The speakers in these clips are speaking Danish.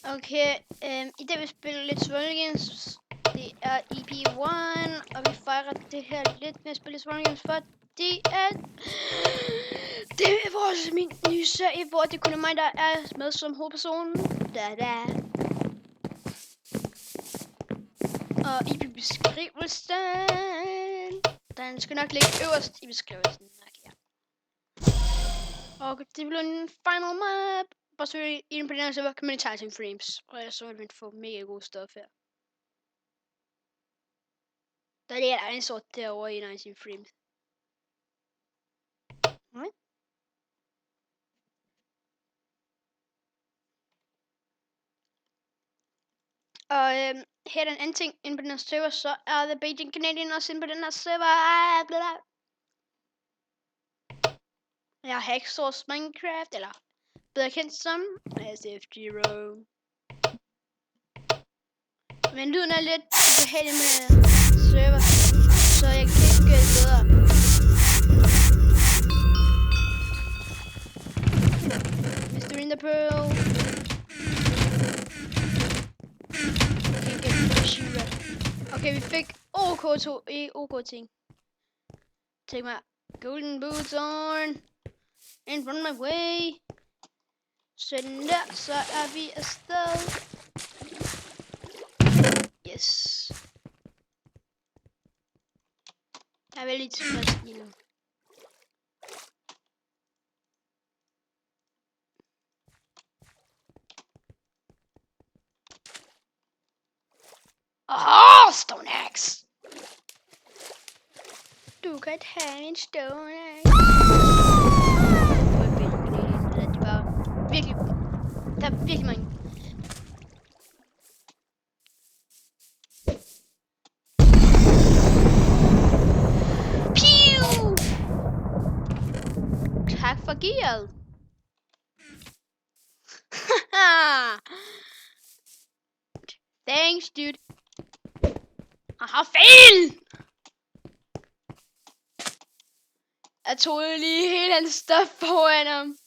Okay, i dag vil vi spille lidt Survival Games. Det er EP1, og vi fejrer det her lidt med at spille Survival Games, fordi at det er min nye serie, hvor det kun er mig, der er med som hovedperson. Og i beskrivelsen, den skal nok ligge øverst i beskrivelsen. Og det bliver en final map. Bare så inde på den her server kan man tage sine frames. Og så vil man få mega god stuff her. Der ligger der en sort derovre i en af sine frames. Og her er den anden ting inde på den her server, så er The Beijing Canadian også inde på den her server. Jeg har Hacksaws Minecraft, eller bedre kendt som SFGRO. Men lyden er lidt behagelig med server, så jeg kan ikke gøre det bedre. Mr. In the Pearl. Okay, vi fik OK ting. Take my golden boots on. In front of my way. Sådan der, så er vi afsted. Yes. Jeg er veldig tilfreds lige nu. Stone axe! Du kan tage en stone axe. Det var virkelig... Der er virkelig mange. Pew! Tak for gearet. Thanks, dude. Haha, fail! Jeg tog lige hele hans stuff foran ham.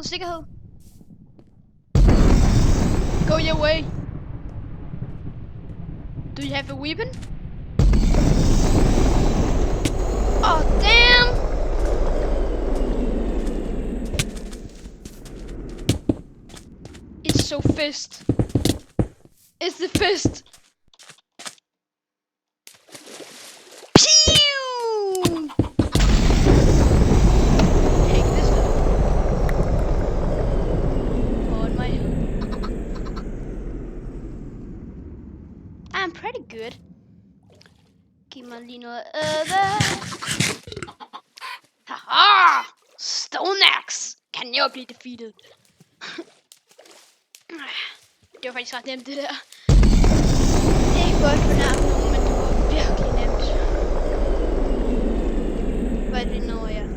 Sikkerhed. Go your way. Do you have a weapon? Oh, damn! It's so fist. It's the fist. Pew! Take this one. On my own. I'm pretty good. Giv mig lige noget Haha! Stone axe can never be defeated. Det var faktisk ret nemt det der. Ikke godt fornærme nogen, men det var virkelig nemt. Hvad er det når jeg?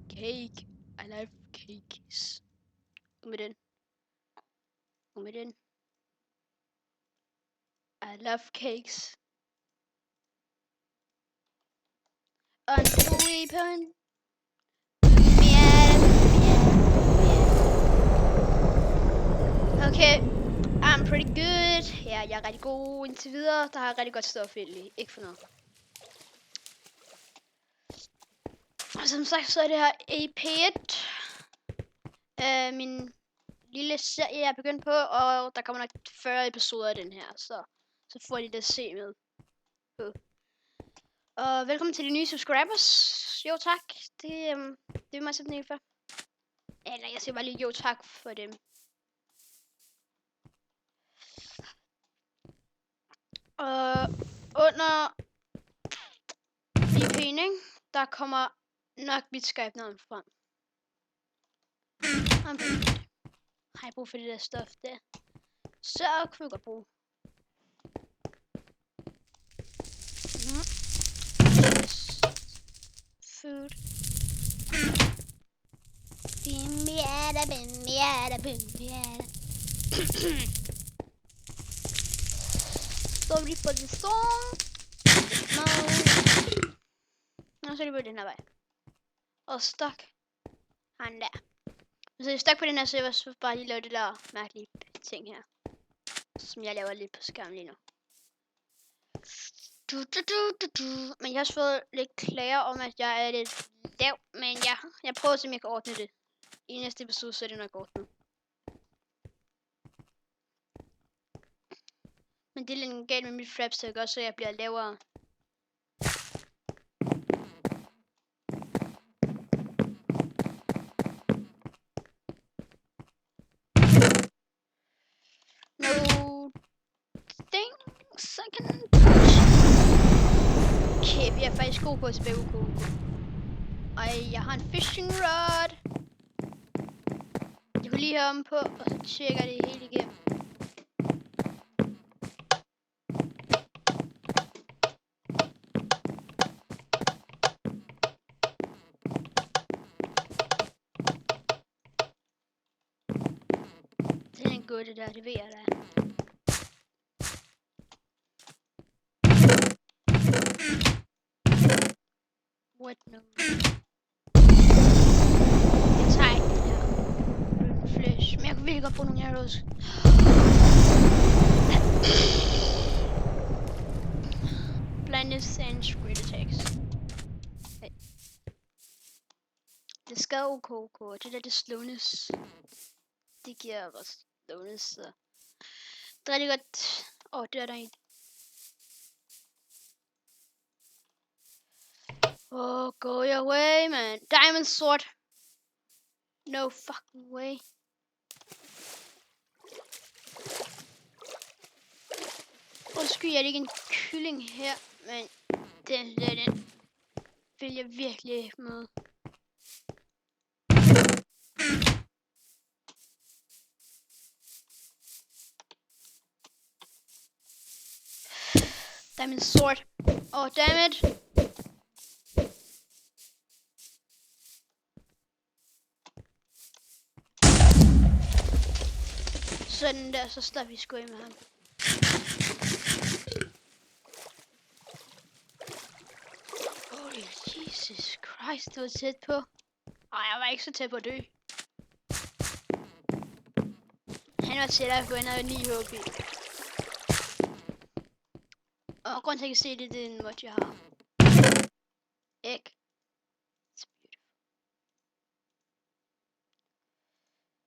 Cake. I love cakes. Med den. I love cakes. On weapon. Okay. I'm pretty good. Ja, jeg er rigtig god indtil videre. Der har rigtig godt stof egentlig. Ikke for noget. Og som sagt, så er det her EP1. Min lille serie, jeg er begyndt på, og der kommer nok 40 episoder af den her, så får I det at se med på. Og velkommen til de nye subscribers. Jo tak, det er mig simpelthen for. Eller jeg siger bare lige jo tak for dem. Og under EP'en, der kommer nok mit Skype-navn frem. Har jeg brug for det der stof der? Så kan vi godt bruge. Food. Bimbiada, bimbiada, bimbiada. Sorry for the song. No. Nå, så er det på den her vej. Og stok. Han der. Så jeg stok på den her server, så bare lige lave det der mærkelige ting her. Som jeg laver lidt på skærmen lige nu. Men jeg har også fået lidt klager om, at jeg er lidt lav. Men jeg prøver at se, om jeg kan ordne det. I næste episode, så er det nok ordnet. Men det er lidt galt med mit frapstick også, så jeg bliver lavere. No things I can touch. Okay, vi er faktisk gode på at spille UK. Og jeg har en fishing rod. Jeg vil lige have om på, og så tjekker det hele igennem. Det er en god det der, det ved jeg da. What no? Jeg tager ikke det her. Flash. Men jeg kunne virkelig godt bruge nogle arrows. Blindness and great attacks. Hey. Det skal OK. Det der, det slowness. Det giver også slowness, så... Det er rigtig godt. Det er der en. Go your way, man. Diamond sword. No fucking way. Undskyld, jeg er ikke en kylling her, men den vil jeg virkelig med. Diamond sword. Oh, damn it. Sådan der, så slår vi sgu af med ham. Holy Jesus Christ, det var tæt på. Ej, jeg var ikke så tæt på at dø. Han var tættere på, han havde 9 HP. Og grunden til at jeg kan se det, det er en mod jeg har. Egg. It's beautiful.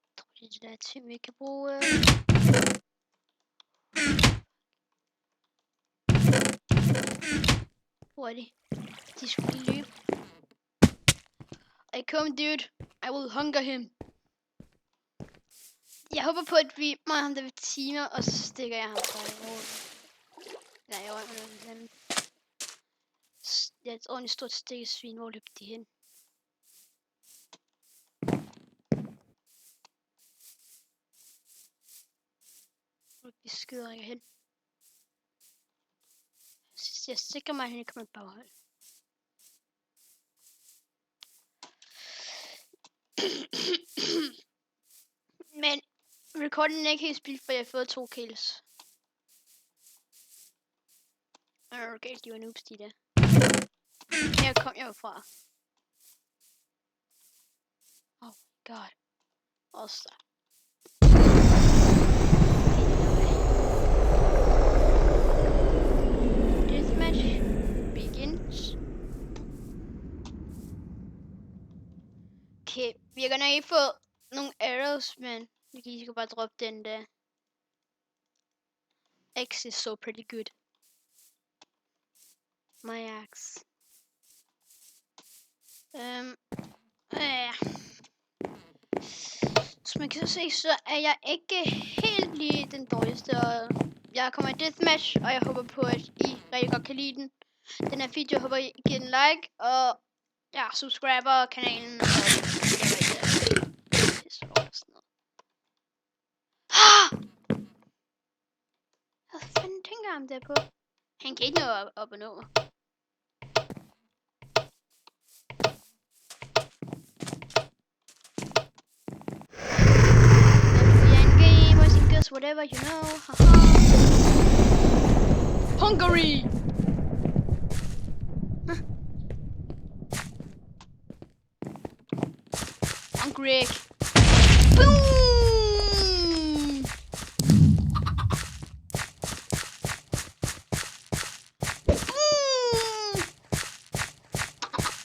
Jeg tror det er det der ting vi kan bruge. Hvor er de? De skulle lige løbe. I come dude. I will hunger him. Jeg håber på at vi må ham der ved timer, og så stikker jeg ham bare i hovedet. Nej, jeg rømmer noget. Det er et ordentligt stort stikkesvin. Hvor løb de hen? Hvor de skyder jeg hen? Jeg sikrer mig, at han ikke kommer i baghold. Men recordingen er ikke helt spildt, for jeg har fået 2 kills. Okay, de var noobs, de der. Her kom jeg jo fra. Oh god. Også. Deathmatch begins. Okay, vi kan nok ikke få nogle arrows, men vi kan lige bare droppe den der. X is so pretty good. My axe. Som man kan se, så er jeg ikke helt lige den dårligste. Jeg kommer i deathmatch, og jeg håber på, at I rigtig godt kan lide den. Den her video, jeg håber I giver en like, og Ja, subscriber kanalen. Og hvad fanden tænker han der på? Han kan ikke nå op og nå mig. Whatever you know. Hungary. Hungry. Boom. Boom.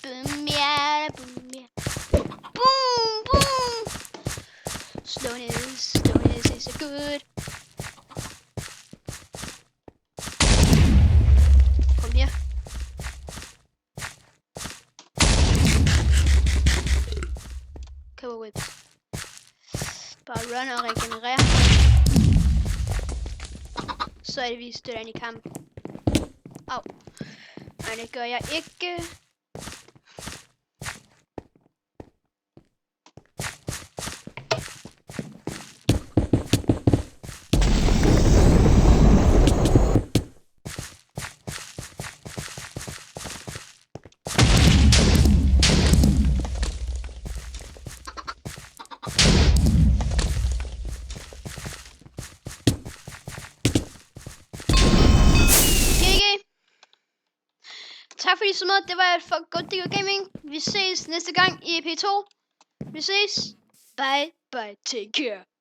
Boom yeah, boom yeah. Boom boom. Slowness is a good. Kom her. Cover whips. Bare run og regenerere. Så er det vi støtter ind i kampen. Au. Nej, det gør jeg ikke. Tak fordi I så med. Det var et for godt Digo Gaming. Vi ses næste gang i EP2. Vi ses. Bye bye. Take care.